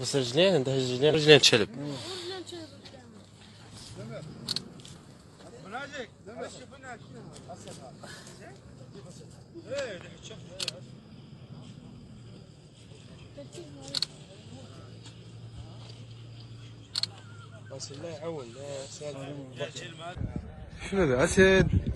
بس رجلين عنده رجلين تشلب. بس الله يعون. شنو هذا اسد؟